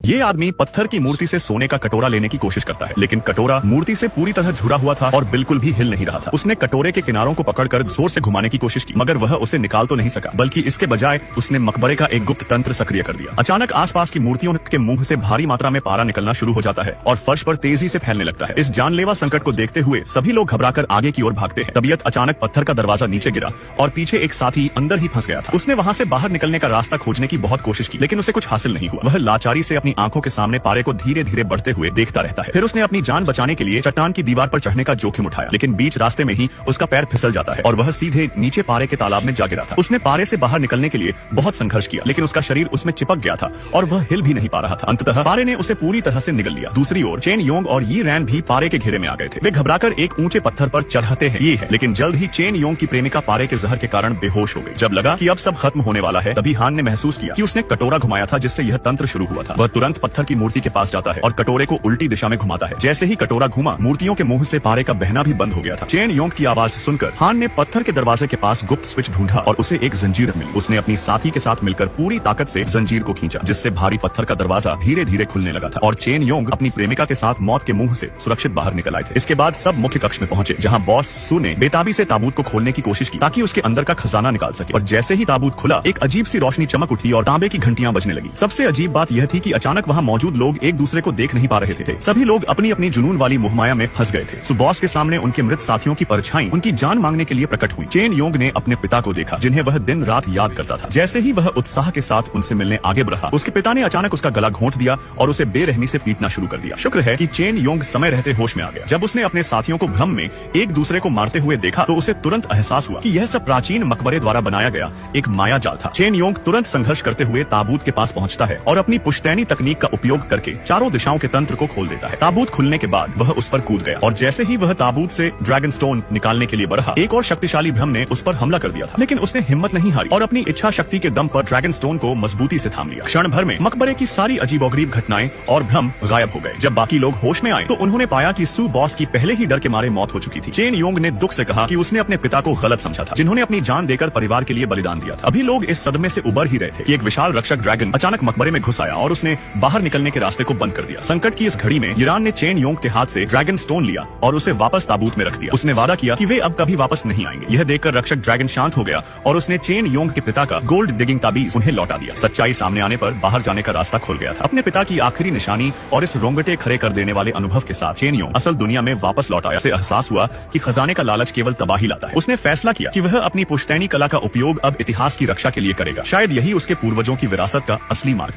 ये आदमी पत्थर की मूर्ति से सोने का कटोरा लेने की कोशिश करता है, लेकिन कटोरा मूर्ति से पूरी तरह झुरा हुआ था और बिल्कुल भी हिल नहीं रहा था। उसने कटोरे के किनारों को पकड़कर जोर से घुमाने की कोशिश की, मगर वह उसे निकाल तो नहीं सका, बल्कि इसके बजाय उसने मकबरे का एक गुप्त तंत्र सक्रिय कर दिया। अचानक आसपास की मूर्तियों के मुंह से भारी मात्रा में पारा निकलना शुरू हो जाता है और फर्श पर तेजी से फैलने लगता है। इस जानलेवा संकट को देखते हुए सभी लोग घबराकर आगे की ओर भागते हैं। तबीयत अचानक पत्थर का दरवाजा नीचे गिरा और पीछे एक साथी अंदर ही फंस गया था। उसने वहां से बाहर निकलने का रास्ता खोजने की बहुत कोशिश की, लेकिन उसे कुछ हासिल नहीं हुआ। वह लाचारी से अपनी आंखों के सामने पारे को धीरे धीरे बढ़ते हुए देखता रहता है। फिर उसने अपनी जान बचाने के लिए चट्टान की दीवार पर चढ़ने का जोखिम उठाया, लेकिन बीच रास्ते में ही उसका पैर फिसल जाता है और वह सीधे नीचे पारे के तालाब में जा गिरा था। उसने पारे से बाहर निकलने के लिए बहुत संघर्ष किया, लेकिन उसका शरीर उसमें चिपक गया था और वह हिल भी नहीं पा रहा था। अंततः पारे ने उसे पूरी तरह से निगल लिया। दूसरी ओर चेन योंग और यी रैन भी पारे के घेरे में आ गए थे। वे घबराकर एक ऊंचे पत्थर पर चढ़ते हैं, ये है, लेकिन जल्द ही चेन योंग की प्रेमिका पारे के जहर के कारण बेहोश हो गई। जब लगा कि अब सब खत्म होने वाला है, तभी हान ने महसूस किया कि उसने कटोरा घुमाया था जिससे यह तंत्र शुरू हुआ था। वह तुरंत पत्थर की मूर्ति के पास जाता है और कटोरे को उल्टी दिशा में घुमाता है। जैसे ही कटोरा घुमा, मूर्तियों के मुंह से पारे का बहना भी बंद हो गया था। चेन योंग की आवाज सुनकर हान ने पत्थर के दरवाजे के पास गुप्त स्विच ढूंढा और उसे एक जंजीर मिली। उसने अपनी साथी के साथ मिलकर पूरी ताकत से जंजीर को खींचा, जिससे भारी पत्थर का दरवाजा धीरे धीरे खुलने लगा था और चेन योंग अपनी प्रेमिका के साथ मौत के मुंह से सुरक्षित बाहर निकल आए थे। इसके बाद सब मुख्य कक्ष में पहुंचे, जहां बॉस सू ने बेताबी से ताबूत को खोलने की कोशिश की ताकि उसके अंदर का खजाना निकाल सके। और जैसे ही ताबूत खुला, एक अजीब सी रोशनी चमक उठी और तांबे की घंटियां बजने लगी। सबसे अजीब बात यह थी कि अचानक वहां मौजूद लोग एक दूसरे को देख नहीं पा रहे थे। सभी लोग अपनी अपनी जुनून वाली मोहमाया में फंस गए थे। सो बॉस के सामने उनके मृत साथियों की परछाई उनकी जान मांगने के लिए प्रकट हुई। चेन योंग ने अपने पिता को देखा, जिन्हें वह दिन रात याद करता था। जैसे ही वह उत्साह के साथ उनसे मिलने आगे बढ़ा, उसके पिता ने अचानक उसका गला घोंट दिया और उसे बेरहमी से पीटना शुरू कर दिया। शुक्र है कि चेन योंग समय रहते होश में आ गया। जब उसने अपने साथियों को भ्रम में एक दूसरे को मारते हुए देखा, तो उसे तुरंत एहसास हुआ कि यह सब प्राचीन मकबरे द्वारा बनाया गया एक माया जाल था। चेन योंग तुरंत संघर्ष करते हुए ताबूत के पास पहुंचता है और अपनी पुश्तैनी तकनीक का उपयोग करके चारों दिशाओं के तंत्र को खोल देता है। ताबूत खुलने के बाद वह उस पर कूद गया और जैसे ही वह ताबूत से ड्रैगन स्टोन निकालने के लिए बढ़ा, एक और शक्तिशाली भ्रम ने उस पर हमला कर दिया था। लेकिन उसने हिम्मत नहीं हारी और अपनी इच्छा शक्ति के दम पर ड्रैगन स्टोन को मजबूती से थाम लिया। क्षण भर में मकबरे की सारी अजीबोगरीब घटनाएं और भ्रम गायब हो गए। जब बाकी लोग होश में आए, तो उन्होंने पाया कि सू बॉस की पहले ही डर के मारे मौत हो चुकी थी। चेन योंग ने दुख से कहा कि उसने अपने पिता को गलत समझा था, जिन्होंने अपनी जान देकर परिवार के लिए बलिदान दिया था। अभी लोग इस सदमे से उबर ही रहे थे कि एक विशाल रक्षक ड्रैगन अचानक मकबरे में घुस आया और उसने बाहर निकलने के रास्ते को बंद कर दिया। संकट की इस घड़ी में यिरान ने चेन योंग के हाथ से ड्रैगन स्टोन लिया और उसे वापस ताबूत में रख दिया। उसने वादा किया कि वे अब कभी वापस नहीं आएंगे। यह देखकर रक्षक ड्रैगन शांत हो गया और उसने चेन योंग के पिता का गोल्ड डिगिंग ताबीज उन्हें लौटा दिया। सच्चाई सामने आने पर बाहर जाने का रास्ता खुल गया था। अपने पिता की आखिरी निशानी और इस रोंगटे खड़े कर देने वाले अनुभव के साथ चेन योंग असल दुनिया में वापस लौट आया। उसे एहसास हुआ कि खजाने का लालच केवल तबाही लाता है। उसने फैसला किया कि वह अपनी पुश्तैनी कला का उपयोग अब इतिहास की रक्षा के लिए करेगा। शायद यही उसके पूर्वजों की विरासत का असली मार्ग